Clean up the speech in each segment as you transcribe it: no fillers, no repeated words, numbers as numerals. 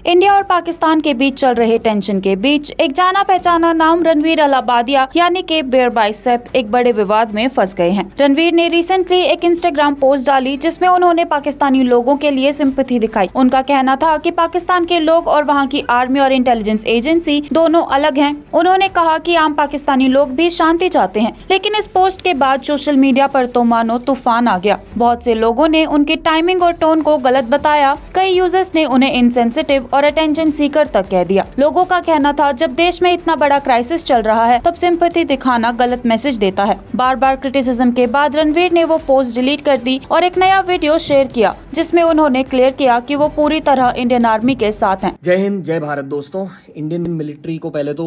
India और पाकिस्तान के बीच चल रहे टेंशन के बीच एक जाना पहचाना नाम रणवीर अलाहाबादिया यानी कि बेयर बाइसेप एक बड़े विवाद में फंस गए हैं। रणवीर ने रिसेंटली एक इंस्टाग्राम पोस्ट डाली जिसमें उन्होंने पाकिस्तानी लोगों के लिए सिंपैथी दिखाई। उनका कहना था कि पाकिस्तान के लोग और वहां की आर्मी और इंटेलिजेंस एजेंसी दोनों अलग हैं। उन्होंने कहा कि आम पाकिस्तानी लोग भी शांति चाहते हैं, लेकिन इस पोस्ट के बाद सोशल मीडिया पर तो मानो तूफान आ गया। बहुत से लोगों ने उनकी टाइमिंग और टोन को गलत बताया। कई यूजर्स ने उन्हें इनसेंसिटिव और अटेंशन सीकर तक कह दिया। लोगों का कहना था जब देश में इतना बड़ा क्राइसिस चल रहा है तब सिंपैथी दिखाना गलत मैसेज देता है। बार बार क्रिटिसिज्म के बाद रणवीर ने वो पोस्ट डिलीट कर दी और एक नया वीडियो शेयर किया जिसमें उन्होंने क्लियर किया कि वो पूरी तरह इंडियन आर्मी के साथ हैं। जय हिंद, जय भारत दोस्तों। इंडियन मिलिट्री को पहले तो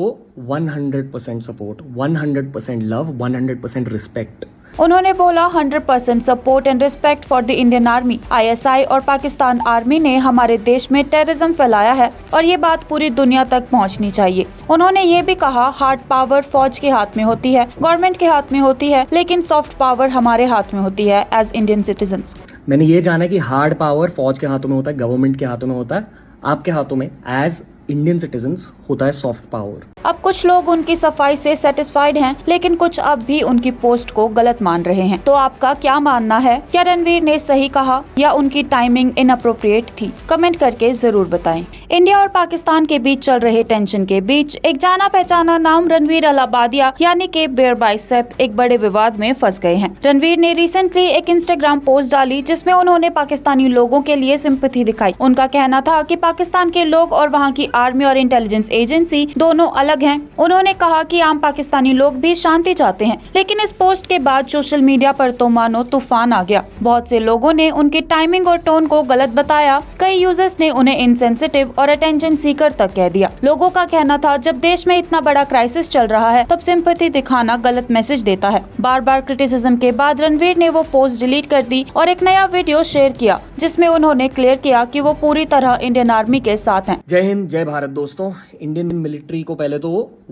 100% सपोर्ट, 100% लव, 100% रिस्पेक्ट। उन्होंने बोला 100% support and respect for the Indian army. ISI और पाकिस्तान आर्मी ने हमारे देश में टेररिज्म फैलाया है और ये बात पूरी दुनिया तक पहुंचनी चाहिए। उन्होंने ये भी कहा हार्ड पावर फौज के हाथ में होती है, गवर्नमेंट के हाथ में होती है, लेकिन सॉफ्ट पावर हमारे हाथ में होती है एज इंडियन सिटीजन्स। मैंने ये जाना कि हार्ड पावर फौज के हाथों में होता है, गवर्नमेंट के हाथों में होता है, आपके हाथों में एज इंडियन सिटीजन्स होता है सॉफ्ट पावर। अब कुछ लोग उनकी सफाई से सेटिस्फाइड हैं, लेकिन कुछ अब भी उनकी पोस्ट को गलत मान रहे हैं। तो आपका क्या मानना है? क्या रणवीर ने सही कहा या उनकी टाइमिंग इनअप्रोप्रिएट थी? कमेंट करके जरूर बताएं। इंडिया और पाकिस्तान के बीच चल रहे टेंशन के बीच एक जाना पहचाना नाम रणवीर अलाहाबादिया यानी कि बेयर बाइसेप एक बड़े विवाद में फंस गए हैं। रणवीर ने रिसेंटली एक इंस्टाग्राम पोस्ट डाली जिसमें उन्होंने पाकिस्तानी लोगों के लिए सिंपैथी दिखाई। उनका कहना था कि पाकिस्तान के लोग और वहाँ की आर्मी और इंटेलिजेंस एजेंसी दोनों अलग हैं। उन्होंने कहा कि आम पाकिस्तानी लोग भी शांति चाहते हैं, लेकिन इस पोस्ट के बाद सोशल मीडिया पर तो मानो तूफान आ गया। बहुत से लोगों ने उनकी टाइमिंग और टोन को गलत बताया। कई यूजर्स ने उन्हें इनसेंसिटिव और अटेंशन सीकर तक कह दिया। लोगों का कहना था जब देश में इतना बड़ा क्राइसिस चल रहा है तब सिंपैथी दिखाना गलत मैसेज देता है। बार बार क्रिटिसिज्म के बाद रणवीर ने वो पोस्ट डिलीट कर दी और एक नया वीडियो शेयर किया जिसमें उन्होंने क्लियर किया कि वो पूरी तरह इंडियन आर्मी के साथ हैं। जय हिंद, जय भारत दोस्तों। इंडियन मिलिट्री को पहले तो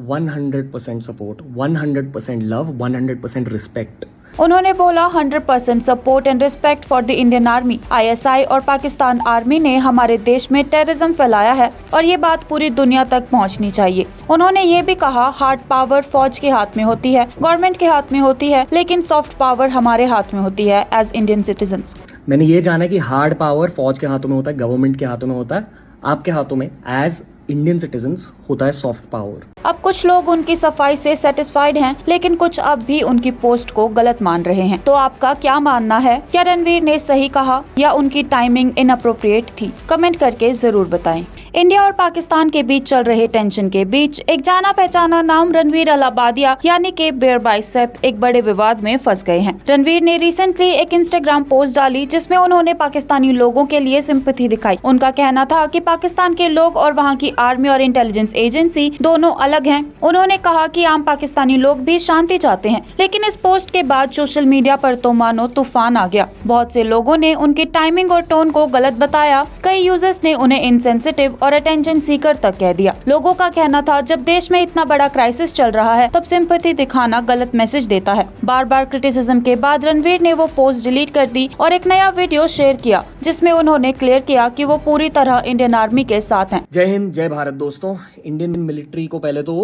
100% सपोर्ट, 100% लव, 100% रिस्पेक्ट। उन्होंने बोला 100% support and respect for the Indian army. ISI और पाकिस्तान आर्मी ने हमारे देश में टेररिज्म फैलाया है और ये बात पूरी दुनिया तक पहुंचनी चाहिए। उन्होंने ये भी कहा हार्ड पावर फौज के हाथ में होती है, गवर्नमेंट के हाथ में होती है, लेकिन सॉफ्ट पावर हमारे हाथ में होती है एज इंडियन सिटीजन्स। मैंने ये जाना कि हार्ड पावर फौज के हाथों में होता है, गवर्नमेंट के हाथों में होता है, आपके हाथों में एज इंडियन सिटीजन्स होता है सॉफ्ट पावर। अब कुछ लोग उनकी सफाई से सेटिस्फाइड हैं, लेकिन कुछ अब भी उनकी पोस्ट को गलत मान रहे हैं। तो आपका क्या मानना है? क्या रणवीर ने सही कहा या उनकी टाइमिंग इनअप्रोप्रिएट थी? कमेंट करके जरूर बताएं। इंडिया और पाकिस्तान के बीच चल रहे टेंशन के बीच एक जाना पहचाना नाम रणवीर अलाहाबादिया यानी कि बेयर बाइसेप एक बड़े विवाद में फंस गए हैं। रणवीर ने रिसेंटली एक इंस्टाग्राम पोस्ट डाली जिसमें उन्होंने पाकिस्तानी लोगों के लिए सिंपैथी दिखाई। उनका कहना था कि पाकिस्तान के लोग और वहाँ की आर्मी और इंटेलिजेंस एजेंसी दोनों अलग हैं। उन्होंने कहा कि आम पाकिस्तानी लोग भी शांति चाहते हैं, लेकिन इस पोस्ट के बाद सोशल मीडिया पर तो मानो तूफान आ गया। बहुत से लोगों ने उनकी टाइमिंग और टोन को गलत बताया। कई यूजर्स ने उन्हें इनसेंसिटिव और अटेंशन सीकर तक कह दिया। लोगों का कहना था जब देश में इतना बड़ा क्राइसिस चल रहा है तब सिंपैथी दिखाना गलत मैसेज देता है। बार बार क्रिटिसिज्म के बाद रणवीर ने वो पोस्ट डिलीट कर दी और एक नया वीडियो शेयर किया जिसमें उन्होंने क्लियर किया कि वो पूरी तरह इंडियन आर्मी के साथ हैं। जय हिंद, जय भारत दोस्तों। इंडियन मिलिट्री को पहले तो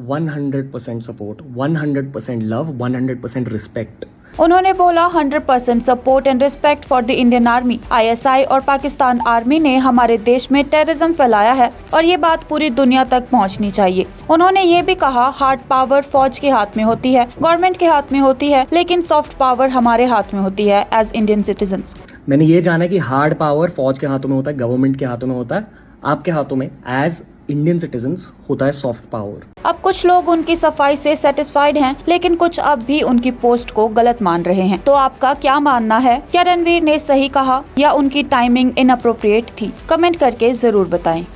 100% सपोर्ट, 100% लव, 100% रिस्पेक्ट। उन्होंने बोला 100% support and respect for the Indian army. ISI और पाकिस्तान आर्मी ने हमारे देश में टेररिज्म फैलाया है और ये बात पूरी दुनिया तक पहुंचनी चाहिए। उन्होंने ये भी कहा हार्ड पावर फौज के हाथ में होती है, गवर्नमेंट के हाथ में होती है, लेकिन सॉफ्ट पावर हमारे हाथ में होती है एज इंडियन सिटीजन्स। मैंने ये जाना कि हार्ड पावर फौज के हाथों में होता है, गवर्नमेंट के हाथों में होता है, आपके हाथों में एज इंडियन सिटीजन्स होता है सॉफ्ट पावर। अब कुछ लोग उनकी सफाई से सेटिस्फाइड हैं, लेकिन कुछ अब भी उनकी पोस्ट को गलत मान रहे हैं। तो आपका क्या मानना है? क्या रणवीर ने सही कहा या उनकी टाइमिंग इनअप्रोप्रिएट थी? कमेंट करके जरूर बताएं।